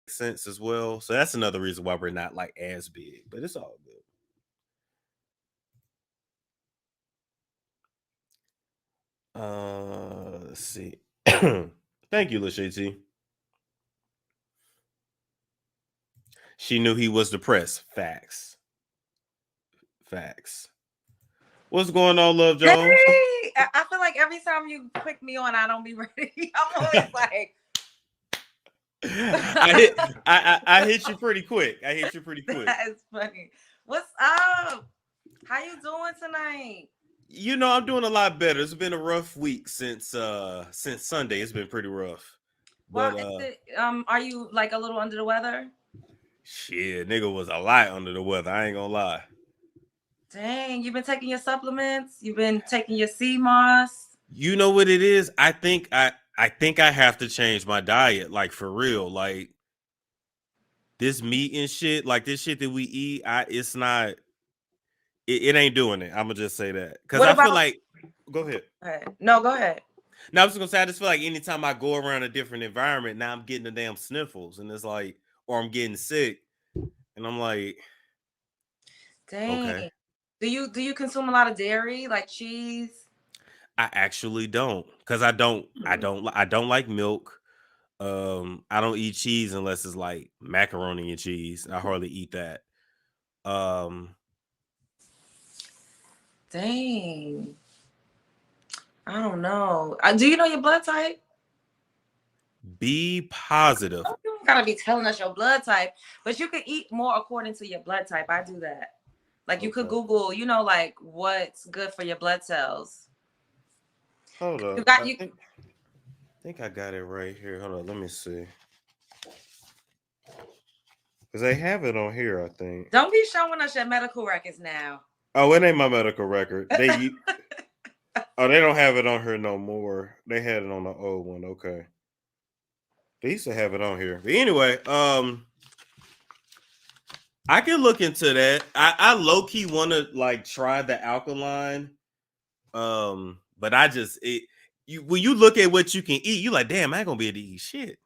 sense as well. So that's another reason why we're not like as big, but it's all good. Let's see. Thank you, Lachey T. She knew he was depressed. Facts. Facts. What's going on, Love Hey, Jones? I feel like every time you click me on, I don't be ready. I'm always like, I hit you pretty quick. I hit you pretty quick. That's funny. What's up? How you doing tonight? You know, I'm doing a lot better. It's been a rough week since Sunday. It's been pretty rough. Well, But is it, are you like a little under the weather? shit, nigga was a lot under the weather. I ain't gonna lie. Dang, you've been taking your supplements. You've been taking your sea moss. You know what it is? I think I have to change my diet, like for real. Like this meat and shit, like this shit that we eat, it's not it ain't doing it. I'm gonna just say that. Cause What I feel about? like go ahead. Okay. No, go ahead. Now I was gonna say I just feel like anytime I go around a different environment, now I'm getting the damn sniffles, and it's like, or I'm getting sick, and I'm like, okay. Dang. Do you consume a lot of dairy, like cheese? I actually don't, cause I don't like milk. I don't eat cheese unless it's like macaroni and cheese. I hardly eat that. Um, Dang. I don't know. Do you know your blood type? be positive. You don't gotta be telling us your blood type, but you could eat more according to your blood type. I do that. Like you could Okay, Google, like what's good for your blood cells. hold You up. got I you. think I got it right here. Hold on, let me see. Cause they have it on here, I think. Don't be showing us your medical records now. Oh, it ain't my medical record. They don't have it on here no more. They had it on the old one. Okay. They used to have it on here. But anyway, I can look into that. I low key want to like try the alkaline. But I just you when you look at what you can eat, you like, damn, I ain't gonna be able to eat shit.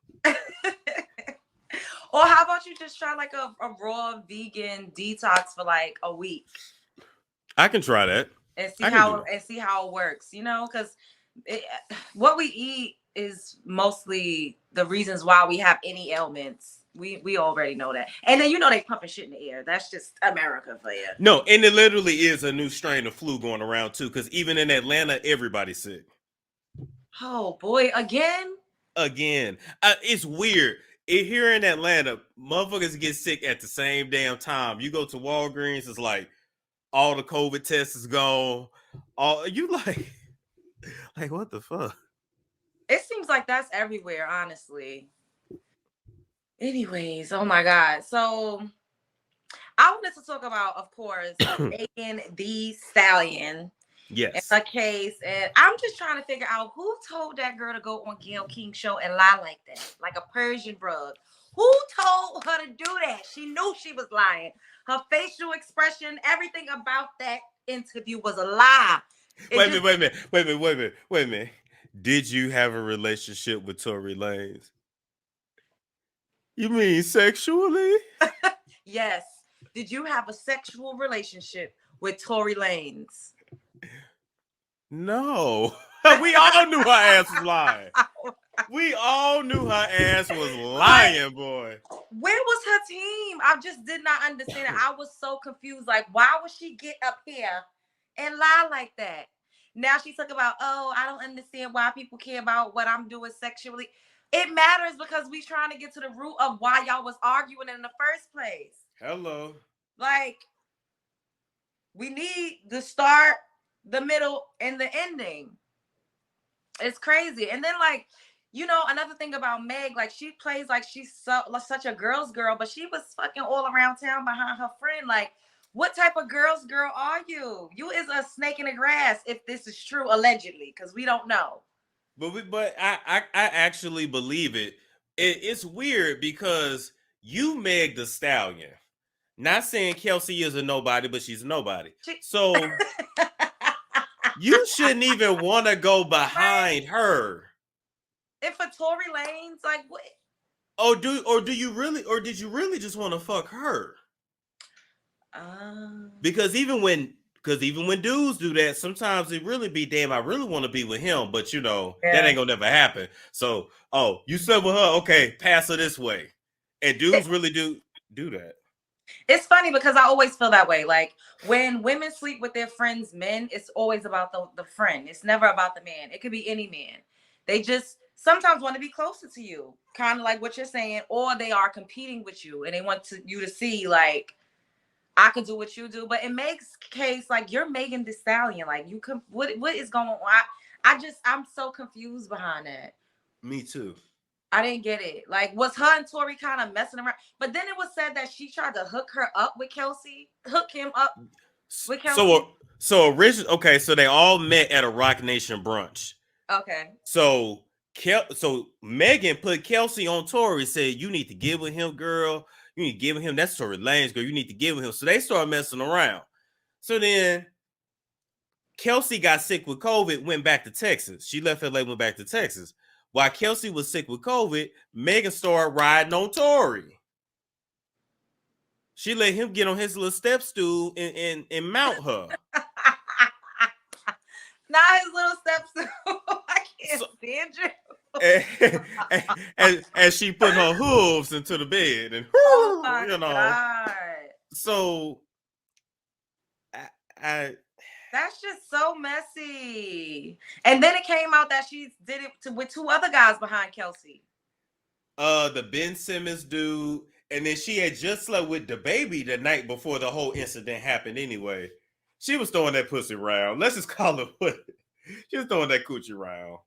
Or how about you just try like a raw vegan detox for like a week I can try that. and see I can do how that. it works, because what we eat is mostly the reasons why we have any ailments. We already know that. And then they pumping shit in the air. That's just America for you. No, and it literally is a new strain of flu going around too. Because even in Atlanta, everybody's sick. Oh boy, again? Again, it's weird. Here in Atlanta, motherfuckers get sick at the same damn time. You go to Walgreens, it's like all the COVID tests is gone. All you like what the fuck? It seems like that's everywhere, honestly. Anyways, oh my God. So I wanted to talk about, of course, Megan Thee Stallion in Yes. a case. And I'm just trying to figure out who told that girl to go on Gayle King's show and lie like that, like a Persian rug. Who told her to do that? She knew she was lying. Her facial expression, everything about that interview was a lie. Wait a minute. Wait a minute. Did you have a relationship with Tory Lanez? You mean sexually? Yes. Did you have a sexual relationship with Tory Lanez? No. We all knew her ass was lying. We all knew her ass was lying, boy. Where was her team? I just did not understand it. I was so confused. Like, why would she get up here and lie like that? Now she talk about, oh, I don't understand why people care about what I'm doing sexually. It matters because we trying to get to the root of why y'all was arguing in the first place. Hello. Like, we need the start, the middle, and the ending. It's crazy. And then like, another thing about Meg, like she plays like she's such a girl's girl, but she was fucking all around town behind her friend. Like, what type of girl's girl are you? You is a snake in the grass if this is true, allegedly, because we don't know. But I actually believe it. It's weird because you Meg the Stallion. Not saying Kelsey is a nobody, but she's a nobody. So you shouldn't even want to go behind her. If for Tory Lanez, like what? Oh, do you really, or did you really just want to fuck her? Because even when dudes do that, sometimes it really be, damn, I really want to be with him, but that ain't gonna never happen. So, oh, you slept with her, okay, pass her this way. And dudes really do that. It's funny because I always feel that way. Like when women sleep with their friends' men, it's always about the friend. It's never about the man. It could be any man. They just sometimes want to be closer to you, kind of like what you're saying, or they are competing with you and they want you to see like I could do what you do. But in Meg's case, like you're Megan Thee Stallion. Like you can what is going on? I'm so confused behind that. Me too. I didn't get it. Like, was her and Tory kind of messing around? But then it was said that she tried to hook him up with Kelsey. So originally, okay, so they all met at a Rock Nation brunch. Okay. So Megan put Kelsey on Tory, said, you need to get with him, girl. You need to get with him. That's Tory Lanez, girl. You need to get with him. So they started messing around. So then Kelsey got sick with COVID, went back to Texas. She left LA, went back to Texas. While Kelsey was sick with COVID, Megan started riding on Tory. She let him get on his little step stool and mount her. Not his little step stool. I can't stand you. And she put her hooves into the bed and oh my God. So I that's just so messy. And then it came out that she did it with two other guys behind Kelsey. The Ben Simmons dude, and then she had just slept with the baby the night before the whole incident happened anyway. She was throwing that pussy around. Let's just call it what. She was throwing that coochie around.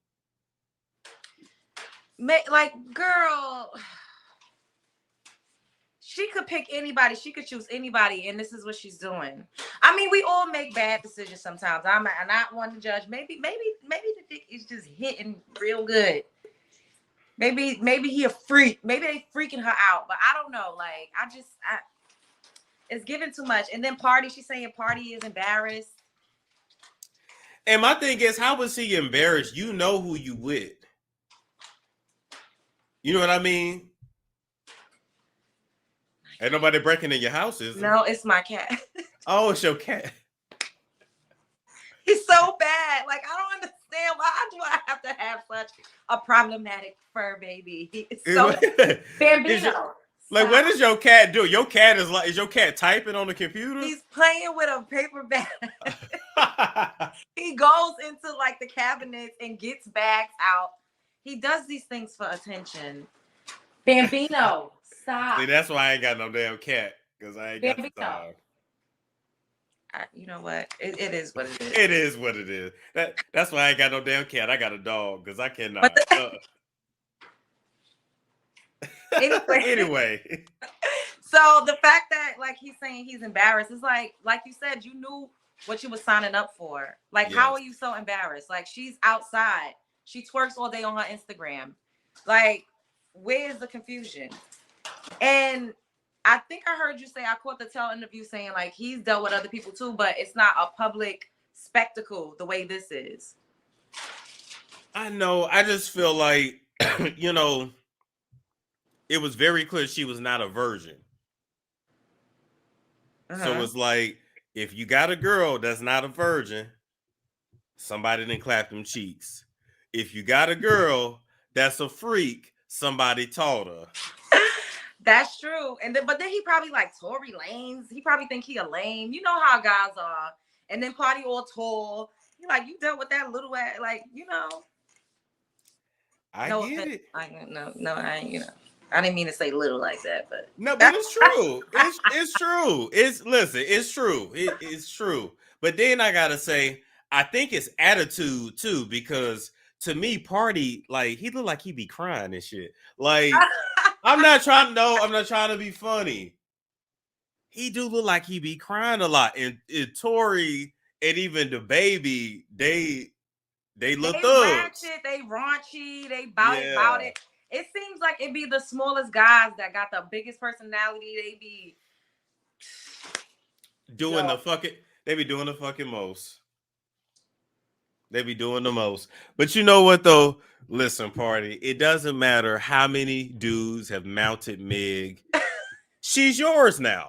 Like, girl, she could pick anybody. She could choose anybody, and this is what she's doing. I mean, we all make bad decisions sometimes. I'm not one to judge. Maybe the dick is just hitting real good. Maybe he a freak. Maybe they freaking her out, but I don't know. Like, it's giving too much. And then Party, she's saying Party is embarrassed. And my thing is, how was he embarrassed? You know who you with. You know what I mean? Ain't nobody breaking in your house, is it? No, it's my cat. Oh, it's your cat. He's so bad. Like, I don't understand why do I have to have such a problematic fur baby? He's so Bambino. Like, what does your cat do? Your cat is your cat typing on the computer? He's playing with a paper bag. He goes into like the cabinets and gets bags out. He does these things for attention. Bambino, stop. See, that's why I ain't got no damn cat, because I ain't got the time. You know what? It is what it is. It is what it is. That's why I ain't got no damn cat. I got a dog, because I cannot. Anyway. So the fact that like he's saying he's embarrassed, it's like you said, you knew what you were signing up for. Like, yes. How are you so embarrassed? Like, she's outside. She twerks all day on her Instagram. Like, where's the confusion? And I think I heard you say, I caught the tail interview saying like he's dealt with other people too, but it's not a public spectacle the way this is. I know. I just feel like, it was very clear she was not a virgin. Uh-huh. So it's like, if you got a girl that's not a virgin, somebody didn't clap them cheeks. If you got a girl that's a freak, somebody taught her. That's true. But then he probably like Tory Lanez. He probably think he a lame. You know how guys are. And then Party all tall. You like, you dealt with that little ass, like, I get it. I ain't, I didn't mean to say little like that, but no, but it's true. It's true. It's true. It's true. But then I gotta say, I think it's attitude too, because to me, Party, like, he look like he be crying and shit. Like, I'm not trying to be funny. He do look like he be crying a lot. And Tory and even the baby, they look thugs. Ratchet, they raunchy, they bout it. It seems like it be the smallest guys that got the biggest personality. They be doing the fucking most. They be doing the most. But you know what though? Listen, party. It doesn't matter how many dudes have mounted Meg. She's yours now.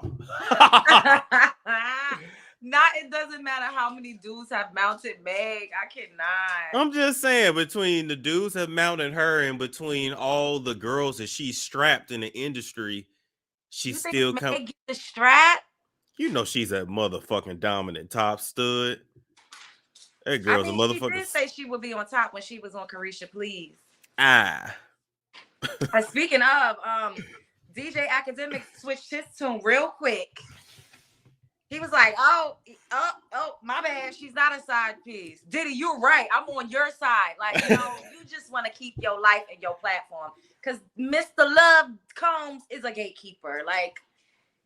Not it doesn't matter how many dudes have mounted Meg. I cannot. I'm just saying, between the dudes have mounted her and between all the girls that she's strapped in the industry, she You think still Meg get the strap? You know she's a motherfucking dominant top stud. That I girl's a mean, she motherfucking did say she would be on top when she was on Carisha Please. ah. And speaking of, DJ Akademiks switched his tune real quick. He was like, oh, my bad. She's not a side piece. Diddy, you're right. I'm on your side. Like, you know, you just want to keep your life and your platform. Because Mr. Love Combs is a gatekeeper. Like,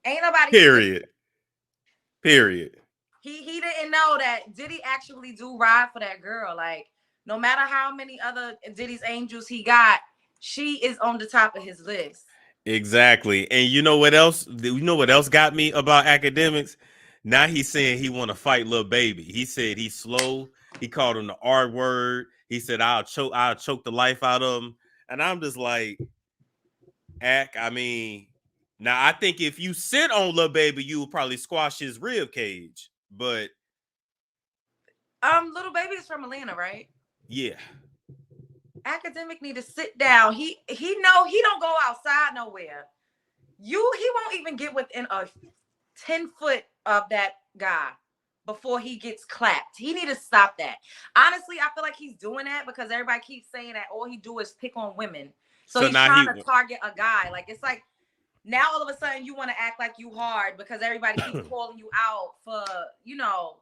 ain't nobody. Period. He didn't know that Diddy actually do ride for that girl. Like, no matter how many other Diddy's angels he got, she is on the top of his list. Exactly. And you know what else? You know what else got me about Akademiks? Now he's saying he want to fight Lil Baby. He said he's slow. He called him the R word. He said I'll choke the life out of him. And I'm just like, Ak, I mean, now I think if you sit on Lil Baby, you will probably squash his rib cage. But Lil Baby is from Atlanta, right? Yeah. Akademiks need to sit down. He know he don't go outside nowhere. He won't even get within a 10-foot of that guy before he gets clapped. He need to stop that. Honestly, I feel like he's doing that because everybody keeps saying that all he do is pick on women. So he's trying to target a guy. Like, it's like now all of a sudden you want to act like you hard because everybody keeps calling you out for, you know,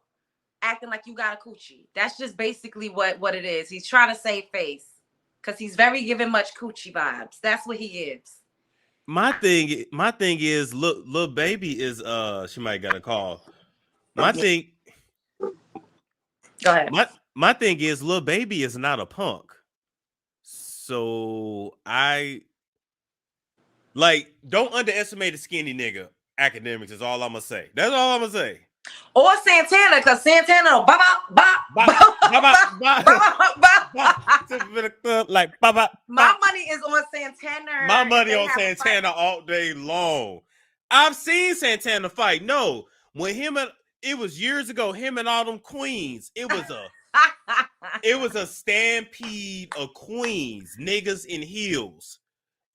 acting like you got a coochie. That's just basically what it is. He's trying to save face because he's very giving much coochie vibes. That's what he is. My thing is, look, Lil Baby is she might got a call. My thing Go ahead. My thing is, Lil Baby is not a punk. So I don't underestimate a skinny nigga. Akademiks is all I'm gonna say. That's all I'm gonna say. Or Santana, because Santana like my money is on Santana. My money on Santana all day long. I've seen Santana fight. No, when it was years ago, him and all them queens. It was a stampede of queens, niggas in heels.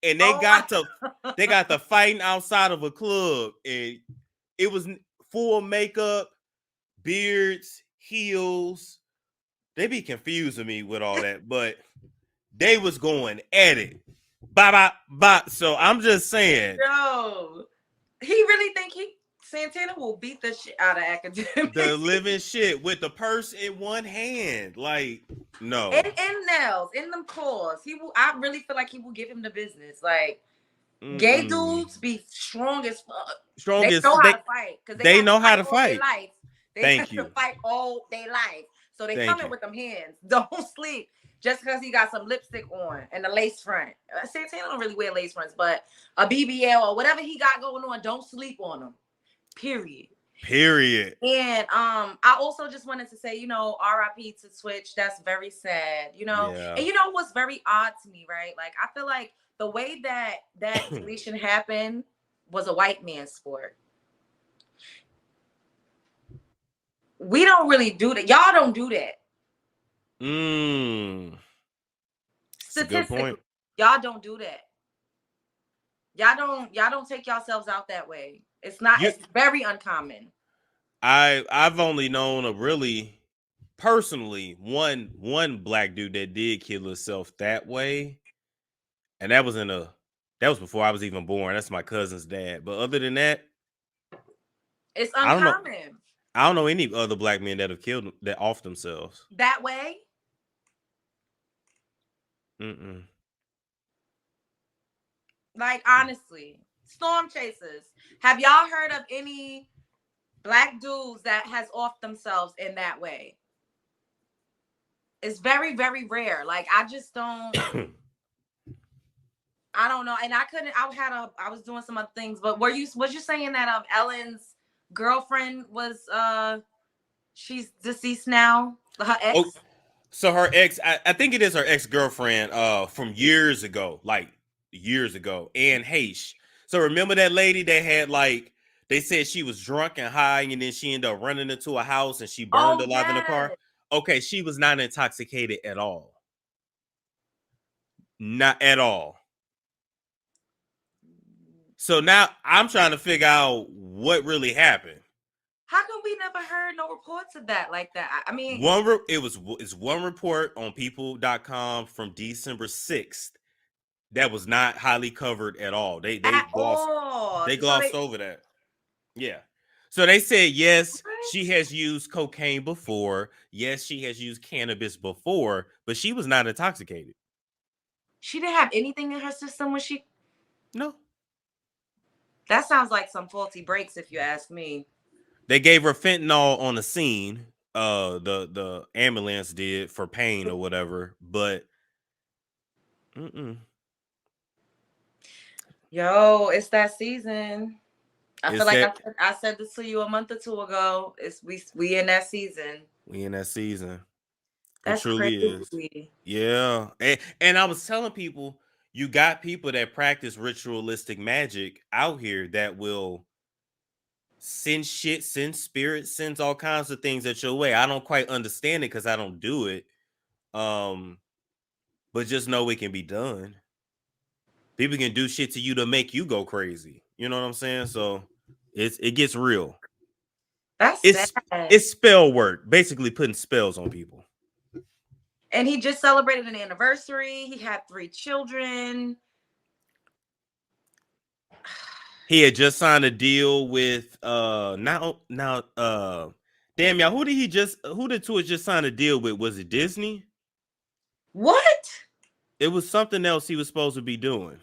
And they got the fighting outside of a club. And it was full makeup, beards, heels. They be confusing me with all that, but they was going at it. Bye. So I'm just saying. No, he really think Santana will beat the shit out of Akademiks. The living shit with the purse in one hand. Like, no. And nails, in them claws. I really feel like he will give him the business. Like, gay dudes be strong as fuck. They know how to fight. They know how to fight. They have to fight all day life. So they come in with them hands. Don't sleep just because he got some lipstick on and a lace front. Santana don't really wear lace fronts, but a BBL or whatever he got going on, don't sleep on him. Period. And I also just wanted to say, you know, RIP to Twitch. That's very sad, you know. Yeah. And you know what's very odd to me, right? Like, I feel like the way that deletion happened was a white man's sport. We don't really do that. Y'all don't do that. Statistically, y'all don't do that. Y'all don't take yourselves out that way. It's not. It's very uncommon. I've only known a really personally one black dude that did kill himself that way, and that was before I was even born. That's my cousin's dad. But other than that, it's uncommon. I don't know any other black men that have killed that off themselves that way. Like, honestly, storm chasers. Have y'all heard of any black dudes that has off themselves in that way? It's very, very rare. Like, I just don't. I don't know. And I was doing some other things, but was you saying that Ellen's girlfriend was she's deceased now? Her ex? So her ex, I think it is her ex-girlfriend from years ago, like years ago, and Haish. So remember that lady that had like they said she was drunk and high, and then she ended up running into a house and she burned Oh alive in the car. yes. Okay, she was not intoxicated at all. Not at all. So now I'm trying to figure out what really happened. How come we never heard no reports of that like that? I mean, It's one report on people.com from December 6th that was not highly covered at all. at all. They So glossed they over that. Yeah. So they said yes, she what? has used cocaine before. Yes, she has used cannabis before, but she was not intoxicated. She didn't have anything in her system when she. No. That sounds like some faulty brakes, if you ask me. They gave her fentanyl on the scene. The ambulance did for pain or whatever, but mm-mm. Yo, it's that season. I feel It's like that I said this to you a month or two ago. It's we in that season. we in that season. It That's truly is. crazy. Yeah. And I was telling people, you got people that practice ritualistic magic out here that will send shit, send spirits, sends all kinds of things at your way. I don't quite understand it because I don't do it. Um, but just know it can be done. People can do shit to you to make you go crazy. You know what I'm saying? So it gets real. That's It's sad. it's spell work, basically putting spells on people. And he just celebrated an anniversary. He had 3 children. He had just signed a deal with now damn y'all, who did Tour just sign a deal with? Was it Disney? What? It was something else he was supposed to be doing.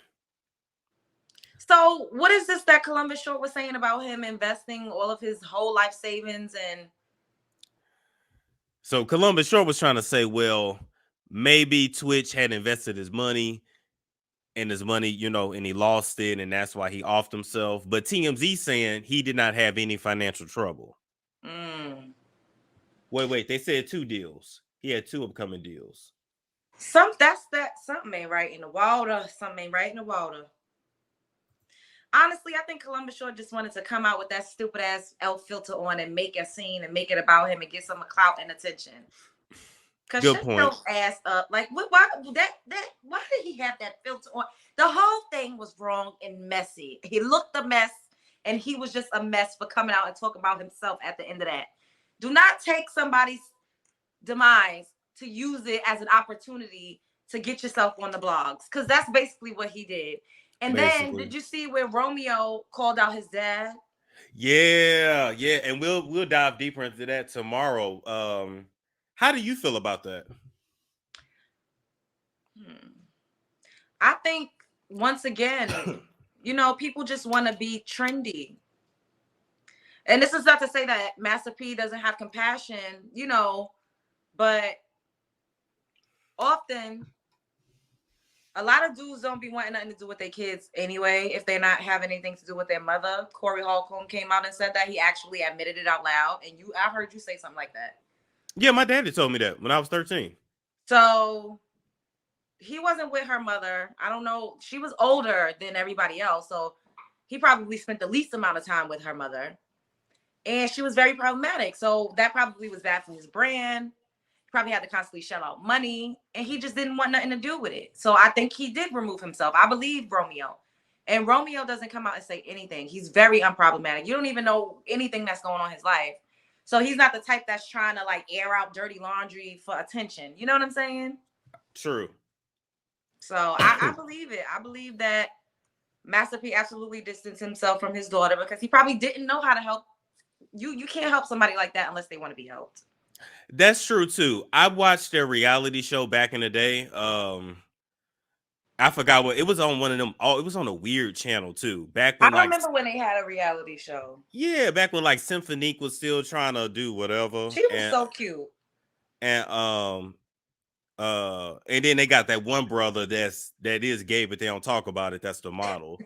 So what is this that Columbus Short was saying about him investing all of his whole life savings and So Columbus Short was trying to say, well, maybe Twitch had invested his money and and he lost it, and that's why he offed himself. But TMZ saying he did not have any financial trouble. mm, Wait, they said 2 deals. He had 2 upcoming deals. something ain't right in the water. Something ain't right in the water. Honestly, I think Columbus Short just wanted to come out with that stupid ass elf filter on and make a scene and make it about him and get some clout and attention. Cause Good shut point. your ass up. Like, why why did he have that filter on? The whole thing was wrong and messy. He looked a mess, and he was just a mess for coming out and talking about himself at the end of that. Do not take somebody's demise to use it as an opportunity to get yourself on the blogs, because that's basically what he did. And then, Basically. did you see where Romeo called out his dad? Yeah, and we'll dive deeper into that tomorrow. How do you feel about that? I think once again, people just want to be trendy. And this is not to say that Master P doesn't have compassion, but often a lot of dudes don't be wanting nothing to do with their kids anyway, if they're not having anything to do with their mother. Corey Holcomb came out and said that. He actually admitted it out loud. And I heard you say something like that. Yeah, my daddy told me that when I was 13. So he wasn't with her mother. I don't know. She was older than everybody else. So he probably spent the least amount of time with her mother. And she was very problematic. So that probably was bad for his brand. He probably had to constantly shell out money. And he just didn't want nothing to do with it. So I think he did remove himself. I believe Romeo. And Romeo doesn't come out and say anything. He's very unproblematic. You don't even know anything that's going on in his life. So he's not the type that's trying to like air out dirty laundry for attention. You know what I'm saying? True. So I believe it. I believe that Master P absolutely distanced himself from his daughter because he probably didn't know how to help. You can't help somebody like that unless they want to be helped. That's true too. I watched their reality show back in the day. I forgot what it was on, one of them. Oh, it was on a weird channel too. Back when I remember when they had a reality show. Yeah, back when like Symphonique was still trying to do whatever. She was so cute. And and then they got that one brother that is gay, but they don't talk about it. That's the model.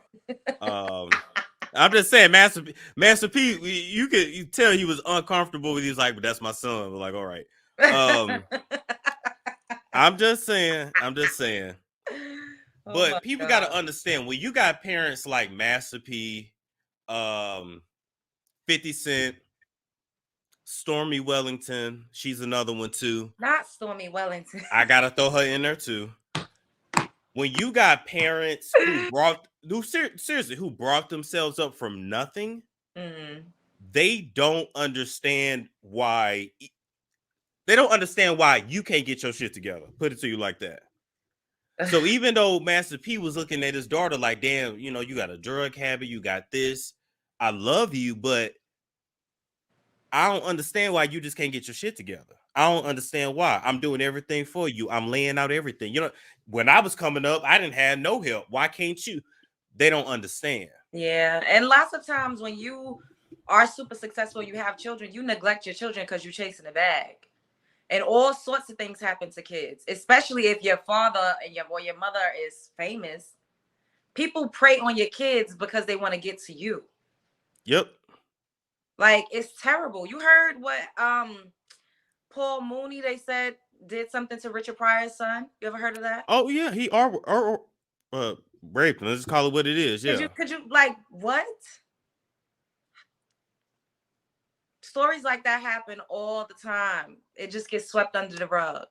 I'm just saying, Master P, you tell he was uncomfortable with. He was like, but that's my son. We're like, all right. I'm just saying. Oh my But people got to God. understand when you got parents like Master P, 50 Cent, Stormy Wellington. She's another one too. Not Stormy Wellington. I gotta throw her in there too. When you got parents seriously who brought themselves up from nothing, they don't understand why. They don't understand why you can't get your shit together. Put it to you like that. So even though Master P was looking at his daughter like, damn, you know, you got a drug habit, you got this. I love you, but I don't understand why you just can't get your shit together. I don't understand why. I'm doing everything for you. I'm laying out everything. You know, when I was coming up, I didn't have no help. Why can't you? They don't understand. Yeah. And lots of times when you are super successful, you have children, you neglect your children because you're chasing a bag. And all sorts of things happen to kids, especially if your father and your mother is famous. People prey on your kids because they want to get to you. Yep. Like, it's terrible. You heard what Paul Mooney, they said, did something to Richard Pryor's son? You ever heard of that? Oh yeah, he raped him. Let's just call it what it is. Yeah. Could you like what? Stories like that happen all the time. It just gets swept under the rug.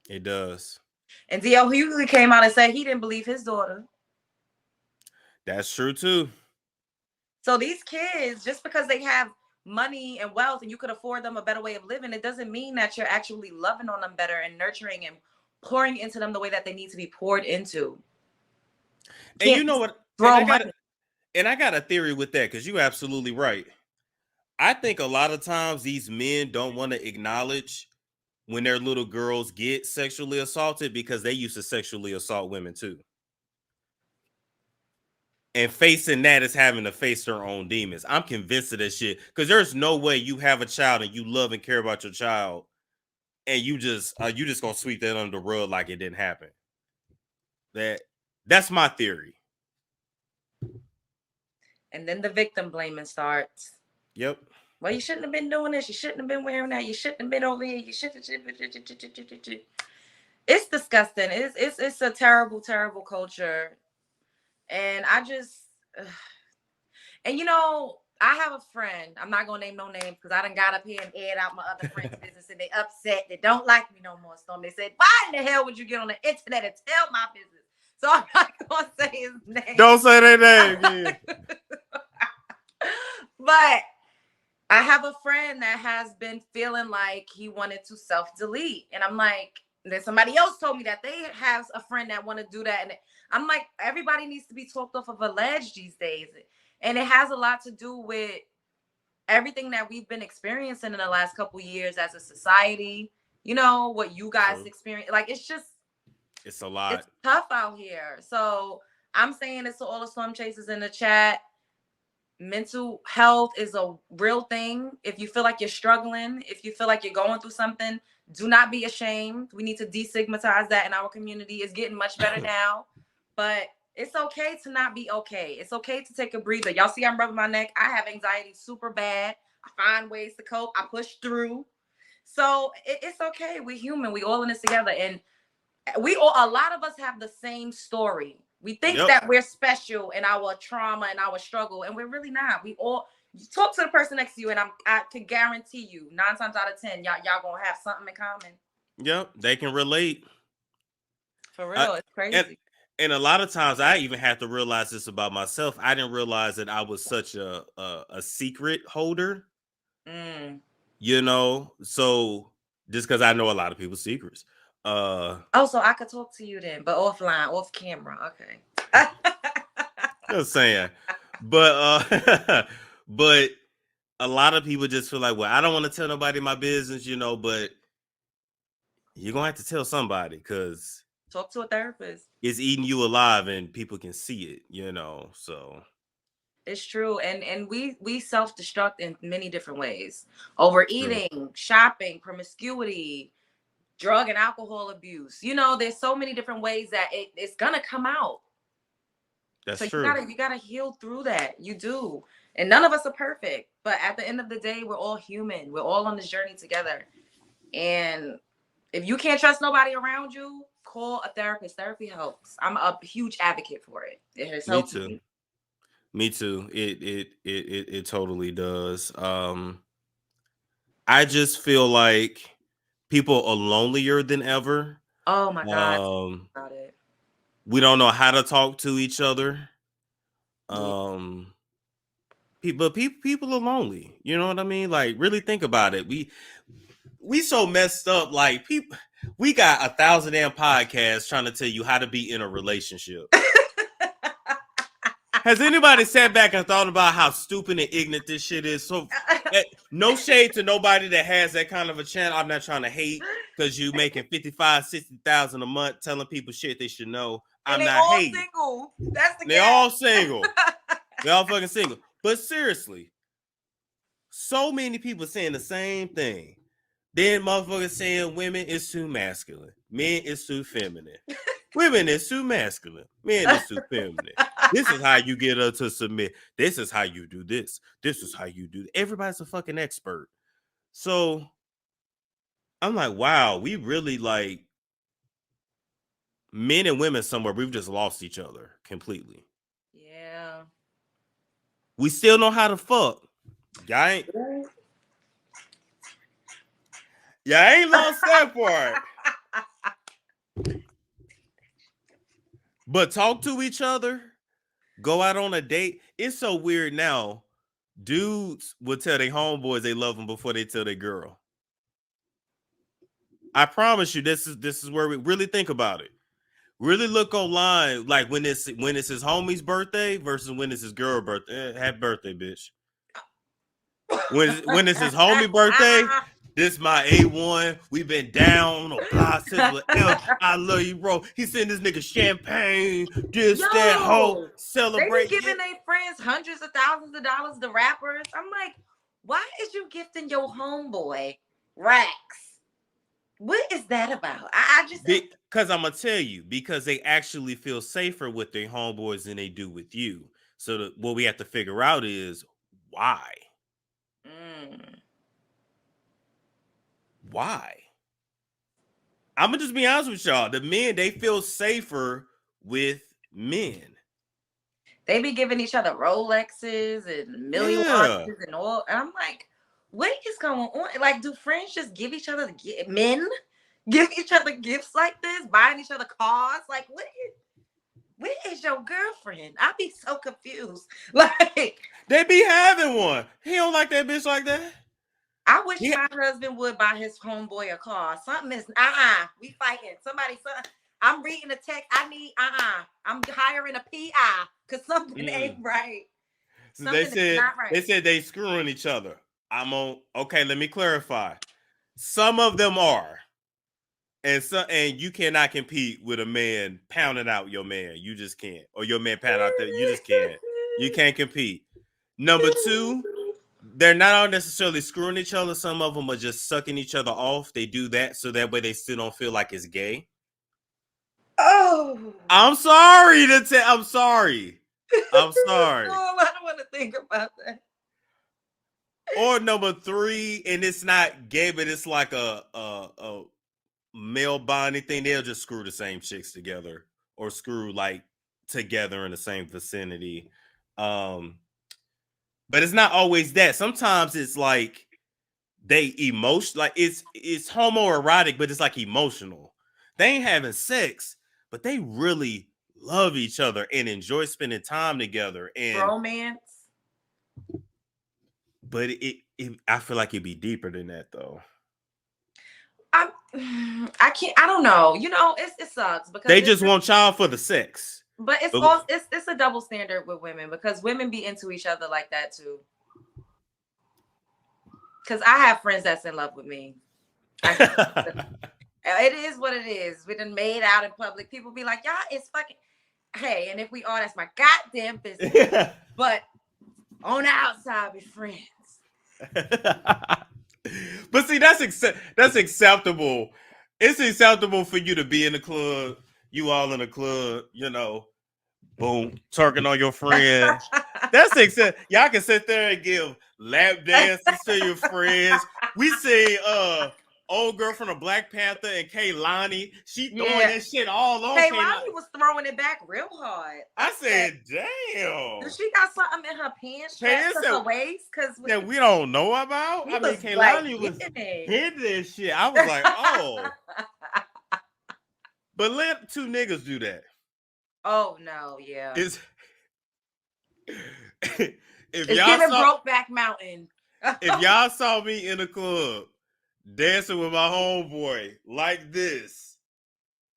It does. And D.L. Hughley came out and said he didn't believe his daughter. That's true too. So these kids, just because they have money and wealth and you could afford them a better way of living, it doesn't mean that you're actually loving on them better and nurturing and pouring into them the way that they need to be poured into. And you know what? And I got a theory with that because you're absolutely right. I think a lot of times these men don't want to acknowledge when their little girls get sexually assaulted because they used to sexually assault women too. And facing that is having to face their own demons. I'm convinced of that shit because there's no way you have a child and you love and care about your child and you just gonna sweep that under the rug like it didn't happen. That's my theory. And then the victim blaming starts. Yep. Well, you shouldn't have been doing this. You shouldn't have been wearing that. You shouldn't have been over here. You shouldn't. It's disgusting. It's a terrible, terrible culture. And I just, and you know, I have a friend. I'm not gonna name no names because I done got up here and aired out my other friends' business, and they upset. They don't like me no more. Storm. They said, "Why in the hell would you get on the internet and tell my business?" So I'm not gonna say his name. Don't say their name. Yeah. But I have a friend that has been feeling like he wanted to self-delete. And I'm like, then somebody else told me that they have a friend that want to do that. And I'm like, everybody needs to be talked off of a ledge these days. And it has a lot to do with everything that we've been experiencing in the last couple years as a society. You know, what you guys experience. Like, it's a lot. It's tough out here. So I'm saying this to all the storm chasers in the chat. Mental health is a real thing. If you feel like you're struggling, if you feel like you're going through something, do not be ashamed. We need to destigmatize that in our community. It's getting much better now, but it's okay to not be okay. It's okay to take a breather. Y'all see I'm rubbing my neck. I have anxiety super bad. I find ways to cope. I push through. So it's okay. We're human. We all in this together. And a lot of us have the same story. We think that we're special in our trauma and our struggle, and we're really not. You talk to the person next to you, and I can guarantee you, 9 times out of 10, y'all gonna have something in common. Yep, they can relate. For real, it's crazy. And a lot of times, I even have to realize this about myself. I didn't realize that I was such a secret holder. You know, so just because I know a lot of people's secrets. So I could talk to you then, but offline, off camera. Okay. Just saying. But but a lot of people just feel like, well, I don't want to tell nobody my business, you know, but you're gonna have to tell somebody because talk to a therapist. It's eating you alive and people can see it, you know. So it's true. And we self-destruct in many different ways. Overeating, shopping, promiscuity, drug and alcohol abuse. You know, there's so many different ways that it's gonna come out. That's so true. You gotta heal through that. You do. And none of us are perfect. But at the end of the day, we're all human. We're all on this journey together. And If you can't trust nobody around you, call a therapist. Therapy helps. I'm a huge advocate for it. It has helped me. Me too. It totally does. I just feel like people are lonelier than ever. Oh my God. About it. We don't know how to talk to each other. People are lonely. You know what I mean? Like, really think about it. We so messed up. Like, people, we got 1,000 damn podcasts trying to tell you how to be in a relationship. Has anybody sat back and thought about how stupid and ignorant this shit is? So, no shade to nobody that has that kind of a channel. I'm not trying to hate because you making 55, 60,000 a month telling people shit they should know. I'm not hating. Single. That's the They're all single. They're all fucking single. But seriously, so many people saying the same thing. Then motherfuckers saying women is too masculine, men is too feminine. Women is too masculine, men is too feminine. This is how you get her to submit. This is how you do this. This is how you do. Everybody's a fucking expert. So I'm like, wow, we really like men and women somewhere. We've just lost each other completely. Yeah. We still know how to fuck. Y'all ain't lost that part. But talk to each other, go out on a date. It's so weird now. Dudes will tell their homeboys they love them before they tell their girl. I promise you, this is where we really think about it. Really look online, like when it's his homie's birthday versus when it's his girl birthday. Happy birthday, bitch. When it's his homie birthday, this my A1. We've been down on block since I love you, bro. He sent this nigga champagne, that whole celebrate. They be giving their friends hundreds of thousands of dollars to rappers. I'm like, why is you gifting your homeboy racks? What is that about? I just because I'm gonna tell you, because they actually feel safer with their homeboys than they do with you. So what we have to figure out is why. Why? I'm gonna just be honest with y'all. The men, they feel safer with men. They be giving each other Rolexes and million watches and all. And I'm like, what is going on? Like, do friends just give each other men give each other gifts like this, buying each other cars? Like, where is your girlfriend? I be so confused. Like, they be having one. He don't like that bitch like that. I wish my husband would buy his homeboy a car. Something is we fighting. I'm reading a text. I need I'm hiring a PI because something ain't right. So they said they screwing each other. Okay, let me clarify. Some of them are. And you cannot compete with a man pounding out your man. You just can't. Or your man pounding out there. You just can't. You can't compete. Number two, they're not all necessarily screwing each other. Some of them are just sucking each other off. They do that so that way they still don't feel like it's gay. Oh, I'm sorry I'm sorry. I'm sorry. Oh, I don't want to think about that. Or number three, and it's not gay, but it's like a male bonding thing. They'll just screw the same chicks together or screw like together in the same vicinity. But it's not always that. Sometimes it's like they like it's homoerotic, but it's like emotional. They ain't having sex, but they really love each other and enjoy spending time together and romance. But I feel like it'd be deeper than that though. I can't. I don't know. You know, it sucks because they just want child for the sex. But it's a double standard with women because women be into each other like that too. Because I have friends that's in love with me. It is what it is. We done made out in public. People be like, y'all, it's fucking. Hey, and if we are, that's my goddamn business. But on the outside, we friends. But see, that's acceptable. It's acceptable for you to be in the club. You all in the club, you know, boom, twerking on your friend. That's acceptable. Y'all can sit there and give lap dances to your friends. We say, old girl from the Black Panther and Kaylani. She throwing that shit all on Kaylani was throwing it back real hard. I said, damn. Does she got something in her pants strapped to her waist? That we don't know about? I mean, Kaylani was hitting this shit. I was like, oh. But let two niggas do that. Oh, no, yeah. It's giving Brokeback Mountain. If y'all saw me in a club dancing with my homeboy like this,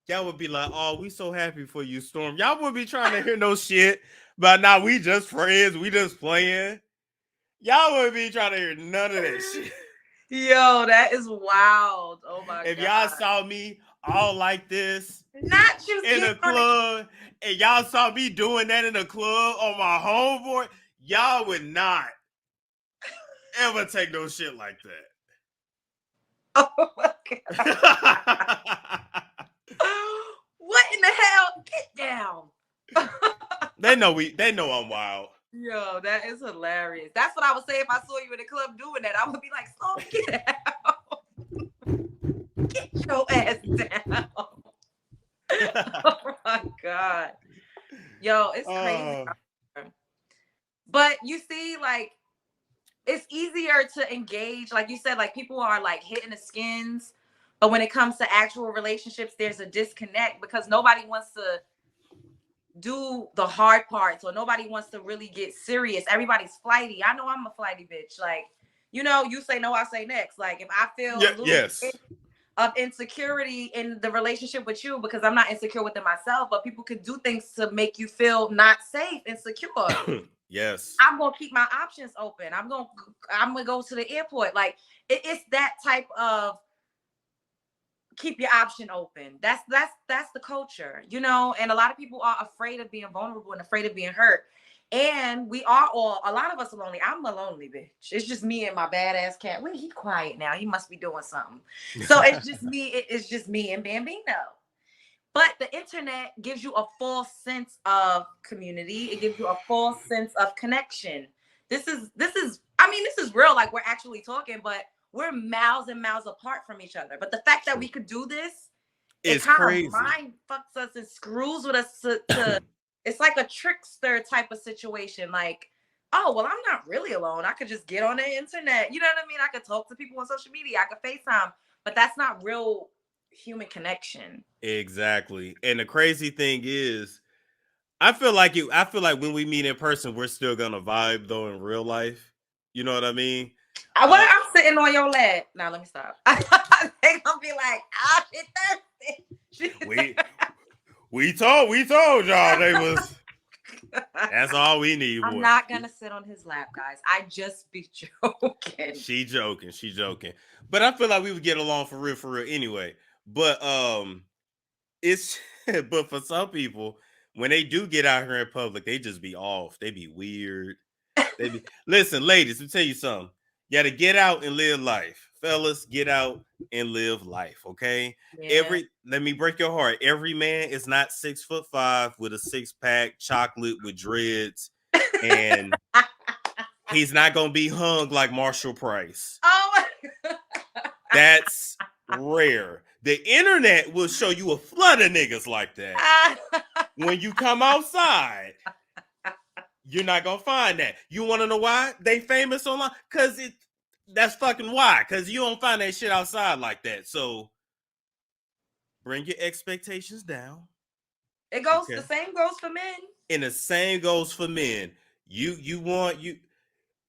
y'all would be like, oh, we so happy for you, Storm. Y'all wouldn't be trying to hear no shit. But now we just friends. We just playing. Y'all wouldn't be trying to hear none of that shit. Yo, that is wild. Oh, my God. If y'all saw me all like this not you in a club, and y'all saw me doing that in a club on my homeboy, y'all would not ever take no shit like that. Oh my God. What in the hell? Get down. They know I'm wild. Yo, that is hilarious. That's what I would say if I saw you in the club doing that. I would be like, "Slow, get out. Get your ass down." Oh my God. Yo, it's crazy. But you see, like, it's easier to engage. Like you said, like people are like hitting the skins. But when it comes to actual relationships, there's a disconnect because nobody wants to do the hard parts or nobody wants to really get serious. Everybody's flighty. I know I'm a flighty bitch. Like, you know, you say no, I say next. Like if I feel a little bit of insecurity in the relationship with you because I'm not insecure within myself, but people can do things to make you feel not safe and secure. Yes. I'm gonna keep my options open. I'm gonna go to the airport. Like it's that type of keep your option open. That's the culture, you know. And a lot of people are afraid of being vulnerable and afraid of being hurt. And we are all, a lot of us are lonely. I'm a lonely bitch. It's just me and my badass cat. Well, he's quiet now. He must be doing something. So it's just me. It's just me and Bambino. But the internet gives you a false sense of community. It gives you a false sense of connection. This is real. Like we're actually talking, but we're miles and miles apart from each other. But the fact that we could do this, it's crazy. Mind fucks us and screws with us to it's like a trickster type of situation. Like, oh, well, I'm not really alone. I could just get on the internet. You know what I mean? I could talk to people on social media. I could FaceTime, but that's not real human connection. Exactly. And the crazy thing is, I feel like when we meet in person, we're still gonna vibe though in real life. You know what I mean? I'm sitting on your lap. Now let me stop. They gonna be like, "Ah, shit thirsty." We told y'all they was. That's all we need. I'm not gonna sit on his lap, guys. I just be joking. She joking. But I feel like we would get along for real anyway. But but for some people, when they do get out here in public, they just be off. They be weird. Listen, ladies, let me tell you something. You gotta get out and live life. Fellas, get out and live life, okay? Yeah. Let me break your heart. Every man is not 6'5" with a 6-pack, chocolate with dreads, and he's not gonna be hung like Marshall Price. Oh my God. That's rare. The internet will show you a flood of niggas like that. When you come outside, you're not gonna find that. You want to know why they famous online? That's fucking why. Because you don't find that shit outside like that. So bring your expectations down. It goes. Okay. The same goes for men. And the same goes for men. I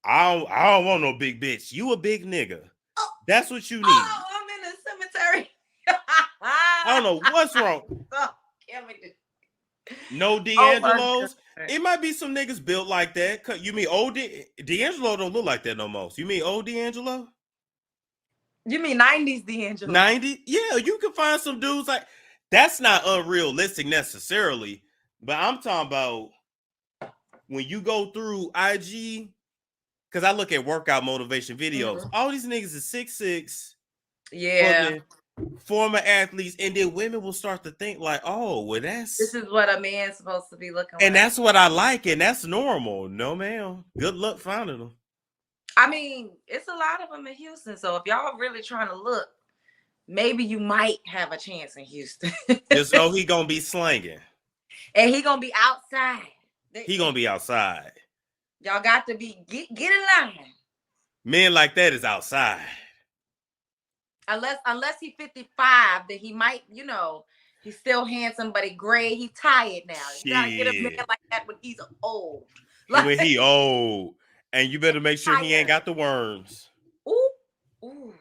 don't want no big bitch. You a big nigga. Oh, that's what you need. Oh, I'm in a cemetery. I don't know what's wrong. Oh, no D'Angelo's. It might be some niggas built like that. You mean old D'Angelo don't look like that no more. You mean old D'Angelo? You mean 90s D'Angelo? 90? Yeah, you can find some dudes like that's not unrealistic necessarily. But I'm talking about when you go through IG, because I look at workout motivation videos. Mm-hmm. All these niggas is 6'6". Yeah. Former athletes, and then women will start to think like, oh, well, this is what a man's supposed to be looking like. And that's what I like, and that's normal. No, ma'am. Good luck finding them. I mean, it's a lot of them in Houston, so if y'all really trying to look, maybe you might have a chance in Houston. Just know he gonna be slanging. And he gonna be outside. He gonna be outside. Y'all got to be get in line. Men like that is outside. Unless he's 55, that he might, you know, he's still handsome, but he gray. He tired now. You gotta get a man like that when he's old. Like, when he old, and you better make sure he ain't got the worms. Ooh.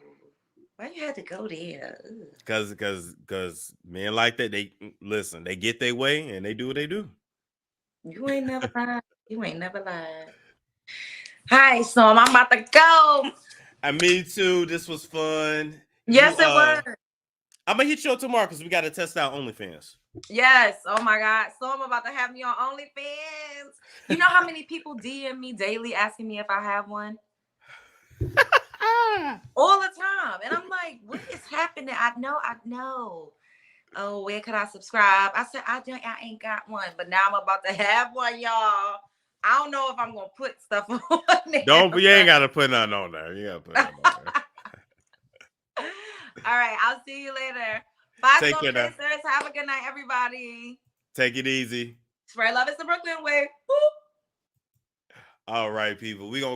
Why you had to go there? Cause men like that, they listen, they get their way and they do what they do. You ain't never lied. You ain't never lied. Hi, so I'm about to go. Me too. This was fun. Yes, it was. I'm gonna hit you up tomorrow because we got to test out OnlyFans. Yes. Oh my God. So I'm about to have me on OnlyFans. You know how many people DM me daily asking me if I have one? All the time. And I'm like, what is happening? I know. Oh, where could I subscribe? I said, I ain't got one, but now I'm about to have one, y'all. I don't know if I'm gonna put stuff on there. You ain't gotta put nothing on there. You gotta put nothing on there. All right, I'll see you later. Bye, Take care now. Have a good night, everybody. Take it easy. Spread love is the Brooklyn way. Woo. All right, people. We gonna